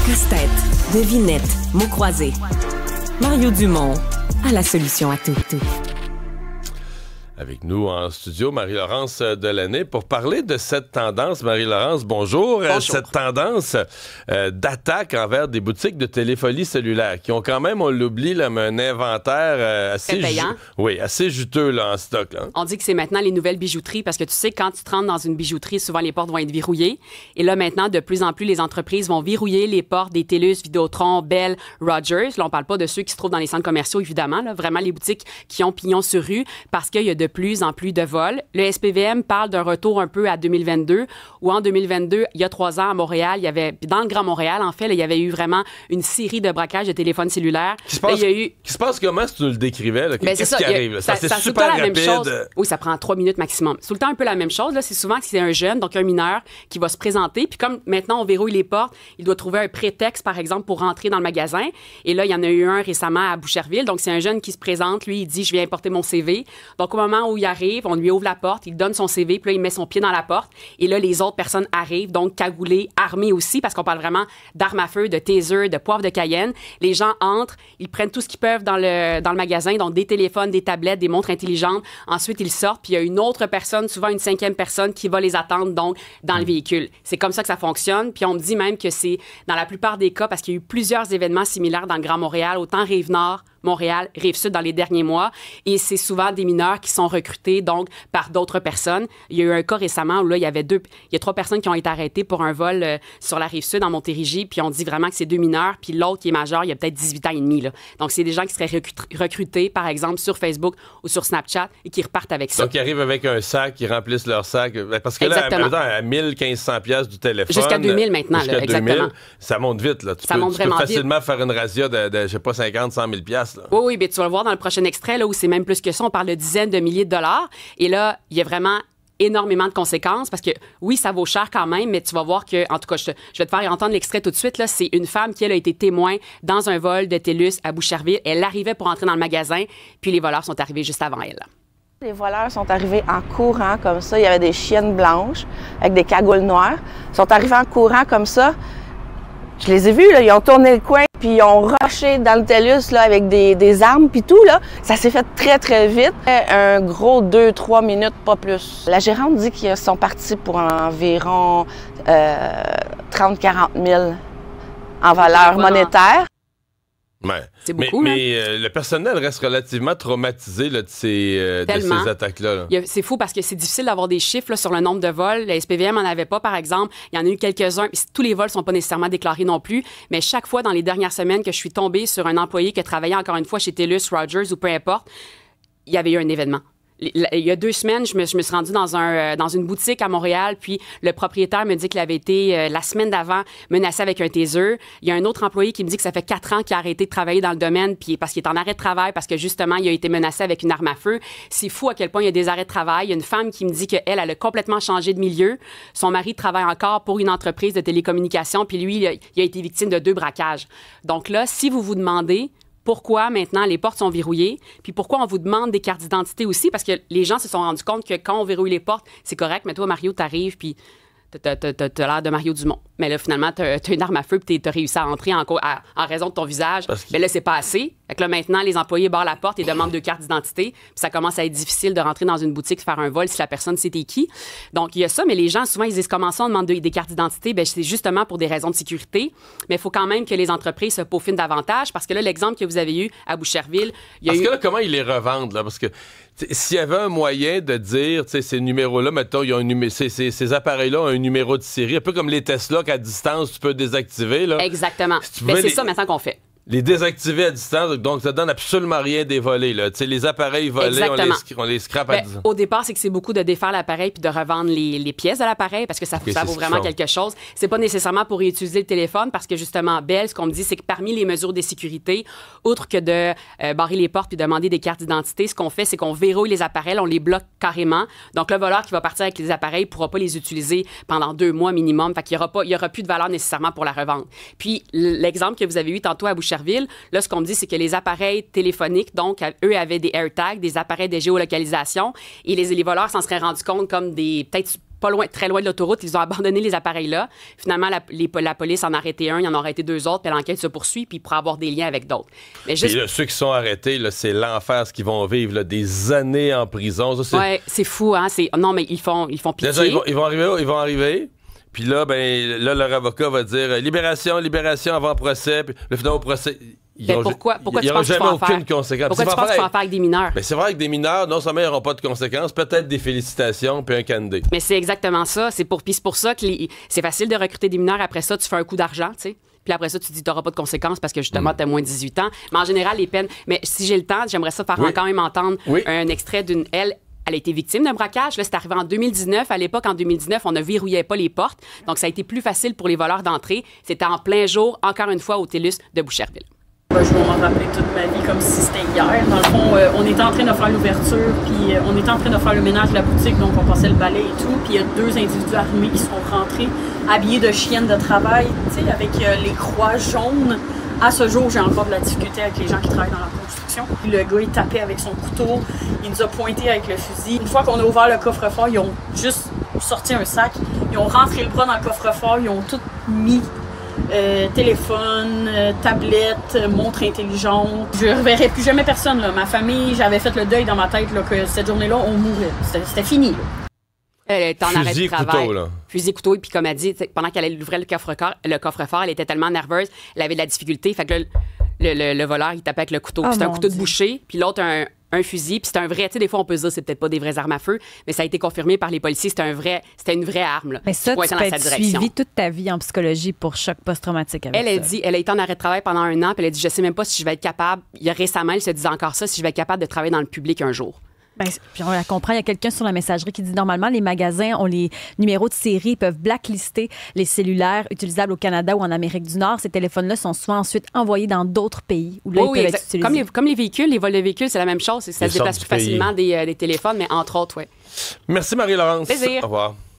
Casse-tête, devinette, mots croisés. Mario Dumont a la solution à tout. Avec nous en studio, Marie-Laurence Delaunay, pour parler de cette tendance. Marie-Laurence, bonjour. Cette tendance d'attaque envers des boutiques de téléphonie cellulaire qui ont quand même, on l'oublie, là, un inventaire assez juteux là, en stock. Là. On dit que c'est maintenant les nouvelles bijouteries parce que tu sais, quand tu te rentres dans une bijouterie, souvent les portes vont être verrouillées. Et là, maintenant, de plus en plus, les entreprises vont verrouiller les portes des TELUS, Vidéotron, Bell, Rogers. Là, on parle pas de ceux qui se trouvent dans les centres commerciaux, évidemment. Là, vraiment les boutiques qui ont pignon sur rue parce qu'il y a de plus en plus de vols. Le SPVM parle d'un retour un peu à 2022, où en 2022, il y a 3 ans à Montréal, il y avait, dans le Grand Montréal, en fait, là, il y avait eu vraiment une série de braquages de téléphones cellulaires. Qui se passe comment si tu nous le décrivais? Là? Qu'est-ce qui arrive? Ça c'est super rapide. Même chose. Oui, ça prend 3 minutes maximum. C'est tout le temps un peu la même chose. Là. C'est souvent que c'est un jeune, donc un mineur, qui va se présenter. Puis comme maintenant, on verrouille les portes, il doit trouver un prétexte, par exemple, pour rentrer dans le magasin. Et là, il y en a eu un récemment à Boucherville. Donc, c'est un jeune qui se présente. Lui, il dit « Je viens apporter mon CV ». Donc, au moment où il arrive, on lui ouvre la porte, il donne son CV, puis là, il met son pied dans la porte. Et là, les autres personnes arrivent, donc cagoulées, armées aussi, parce qu'on parle vraiment d'armes à feu, de taser, de poivre de Cayenne. Les gens entrent, ils prennent tout ce qu'ils peuvent dans le magasin, donc des téléphones, des tablettes, des montres intelligentes. Ensuite, ils sortent, puis il y a une autre personne, souvent une 5e personne, qui va les attendre, donc, dans le véhicule. C'est comme ça que ça fonctionne. Puis on me dit même que c'est, dans la plupart des cas, parce qu'il y a eu plusieurs événements similaires dans le Grand Montréal, autant Rive-Nord, Montréal, Rive-Sud dans les derniers mois. Et c'est souvent des mineurs qui sont recrutés, donc, par d'autres personnes. Il y a eu un cas récemment où là, il y a 3 personnes qui ont été arrêtées pour un vol sur la Rive-Sud, en Montérégie, puis on dit vraiment que c'est 2 mineurs, puis l'autre qui est majeur, il y a peut-être 18 ans et demi, là. Donc, c'est des gens qui seraient recrutés, par exemple, sur Facebook ou sur Snapchat et qui repartent avec ça. Donc, ils arrivent avec un sac, ils remplissent leur sac. Parce que exactement. là, à 1500 pièces du téléphone... Jusqu'à 2000 maintenant, jusqu'à là, exactement. 2000, ça monte vite, là. Tu peux facilement faire une razzia de je sais pas, 50, 100 000 pièces. Oui, mais tu vas le voir dans le prochain extrait, là, où c'est même plus que ça. On parle de dizaines de milliers de dollars. Et là, il y a vraiment énormément de conséquences parce que, oui, ça vaut cher quand même, mais tu vas voir que, en tout cas, je vais te faire entendre l'extrait tout de suite. Là, c'est une femme qui, elle, a été témoin dans un vol de TELUS à Boucherville. Elle arrivait pour entrer dans le magasin, puis les voleurs sont arrivés juste avant elle. Les voleurs sont arrivés en courant comme ça. Il y avait des chiennes blanches avec des cagoules noires. Ils sont arrivés en courant comme ça. Je les ai vus, là, ils ont tourné le coin, puis ils ont rushé dans le TELUS là, avec des armes, puis tout. Là. Ça s'est fait très, très vite. Un gros 2-3 minutes, pas plus. La gérante dit qu'ils sont partis pour environ 30-40 000 en valeur monétaire. Ouais. C'est beaucoup, mais le personnel reste relativement traumatisé là, de ces attaques-là. Là. C'est fou parce que c'est difficile d'avoir des chiffres là, sur le nombre de vols. La SPVM n'en avait pas, par exemple. Il y en a eu quelques-uns. Tous les vols ne sont pas nécessairement déclarés non plus. Mais chaque fois, dans les dernières semaines, que je suis tombée sur un employé qui travaillait encore une fois chez TELUS, Rogers ou peu importe, il y avait eu un événement. Il y a 2 semaines, je me suis rendue dans une boutique à Montréal, puis le propriétaire me dit qu'il avait été, la semaine d'avant, menacé avec un taser. Il y a un autre employé qui me dit que ça fait 4 ans qu'il a arrêté de travailler dans le domaine, puis parce qu'il est en arrêt de travail, parce que justement, il a été menacé avec une arme à feu. C'est fou à quel point il y a des arrêts de travail. Il y a une femme qui me dit qu'elle a complètement changé de milieu. Son mari travaille encore pour une entreprise de télécommunications, puis lui, il a été victime de 2 braquages. Donc là, si vous vous demandez pourquoi maintenant les portes sont verrouillées, puis pourquoi on vous demande des cartes d'identité aussi, parce que les gens se sont rendus compte que quand on verrouille les portes, c'est correct, mais toi, Mario, t'arrives, puis t'as l'air de Mario Dumont. Mais là, finalement, t'as une arme à feu, puis t'as réussi à entrer en raison de ton visage. Mais là, c'est pas assez. Fait que là, maintenant, les employés barrent la porte et demandent 2 cartes d'identité, puis ça commence à être difficile de rentrer dans une boutique, faire un vol si la personne c'était qui. Donc, il y a ça, mais les gens, souvent, ils disent comment ça, on demande des cartes d'identité. Bien, c'est justement pour des raisons de sécurité. Mais il faut quand même que les entreprises se peaufinent davantage, parce que là, l'exemple que vous avez eu à Boucherville, il y a que là, comment ils les revendent, là? Parce que s'il y avait un moyen de dire, tu sais, ces numéros-là, mettons, ces appareils-là ont un numéro de série, un peu comme les Tesla qu'à distance, tu peux désactiver, là. Exactement. Mais c'est ça maintenant qu'on fait. Les désactiver à distance, donc ça donne absolument rien des volets, là. Tu sais, les appareils volés, on les scrape à distance. Au départ, c'est que c'est beaucoup de défaire l'appareil puis de revendre les pièces de l'appareil parce que ça vaut vraiment quelque chose. C'est pas nécessairement pour réutiliser le téléphone parce que justement, Bell, ce qu'on me dit, c'est que parmi les mesures de sécurité, outre que de barrer les portes puis demander des cartes d'identité, ce qu'on fait, c'est qu'on verrouille les appareils, on les bloque carrément. Donc, le voleur qui va partir avec les appareils pourra pas les utiliser pendant 2 mois minimum. Fait qu'il y aura plus de valeur nécessairement pour la revente. Puis, l'exemple que vous avez eu tantôt à Boucherville, là, ce qu'on me dit, c'est que les appareils téléphoniques, donc, eux avaient des AirTags, des appareils de géolocalisation, et les voleurs s'en seraient rendus compte comme peut-être pas loin, très loin de l'autoroute. Ils ont abandonné les appareils-là. Finalement, la police en a arrêté un, ils en ont arrêté 2 autres, puis l'enquête se poursuit, puis il pourrait avoir des liens avec d'autres. Mais juste... là, ceux qui sont arrêtés, là, c'est l'enfer, ce qu'ils vont vivre, là, des années en prison. Ça, ouais, c'est fou, hein? Non, mais ils font pitié. Déjà, ils vont arriver. Puis là, leur avocat va dire libération avant procès. Puis le final au procès. Pourquoi il n'y aura jamais aucune conséquence. Pourquoi tu penses qu'il faut en faire avec des mineurs? C'est vrai, avec des mineurs, non seulement ils n'auront pas de conséquences, peut-être des félicitations puis un candé. Mais c'est exactement ça. C'est pour ça que c'est facile de recruter des mineurs. Après ça, tu fais un coup d'argent, tu sais. Puis après ça, tu dis, tu n'auras pas de conséquences parce que justement, tu as moins de 18 ans. Mais en général, les peines. Mais si j'ai le temps, j'aimerais ça faire quand même entendre un extrait d'une. Elle a été victime d'un braquage. Là, c'est arrivé en 2019. À l'époque, en 2019, on ne verrouillait pas les portes. Donc, ça a été plus facile pour les voleurs d'entrer. C'était en plein jour, encore une fois, au TELUS de Boucherville. Je vais m'en rappeler toute ma vie comme si c'était hier. Dans le fond, on était en train de faire l'ouverture, puis on était en train de faire le ménage de la boutique, donc on passait le balai et tout. Puis il y a 2 individus armés qui sont rentrés, habillés de chiennes de travail, tu sais, avec les croix jaunes. À ce jour, j'ai encore de la difficulté avec les gens qui travaillent dans la construction. Puis le gars, il tapait avec son couteau, il nous a pointé avec le fusil. Une fois qu'on a ouvert le coffre-fort, ils ont juste sorti un sac, ils ont rentré le bras dans le coffre-fort, ils ont tout mis. Téléphone, tablette, montre intelligente. Je ne reverrai plus jamais personne. Là. Ma famille, j'avais fait le deuil dans ma tête là, que cette journée-là, on mourrait. C'était fini. Là. Elle est en arrêt de travail. Couteau, là. Fusil, couteau. Et puis, comme elle dit, pendant qu'elle ouvrait le coffre-fort, elle était tellement nerveuse, elle avait de la difficulté. Fait que le voleur, il tapait avec le couteau. Puis c'était un couteau de boucher. Puis l'autre, un fusil. Puis c'était un vrai. Tu sais, des fois, on peut se dire c'est peut-être pas des vraies armes à feu, mais ça a été confirmé par les policiers. C'était une vraie arme. Là, mais ça, tu peux être suivi toute ta vie en psychologie pour choc post-traumatique avec ça. Elle a été en arrêt de travail pendant 1 an. Puis elle a dit, je sais même pas si je vais être capable. Récemment, elle se disait encore ça, si je vais être capable de travailler dans le public un jour. Puis on la comprend, il y a quelqu'un sur la messagerie qui dit normalement les magasins ont les numéros de série, ils peuvent blacklister les cellulaires utilisables au Canada ou en Amérique du Nord. Ces téléphones-là sont souvent ensuite envoyés dans d'autres pays où là, ils peuvent être utilisés. Comme les véhicules, les vols de véhicules, c'est la même chose. Ça se déplace plus facilement des téléphones, mais entre autres, oui. Merci Marie-Laurence. Plaisir. Au revoir.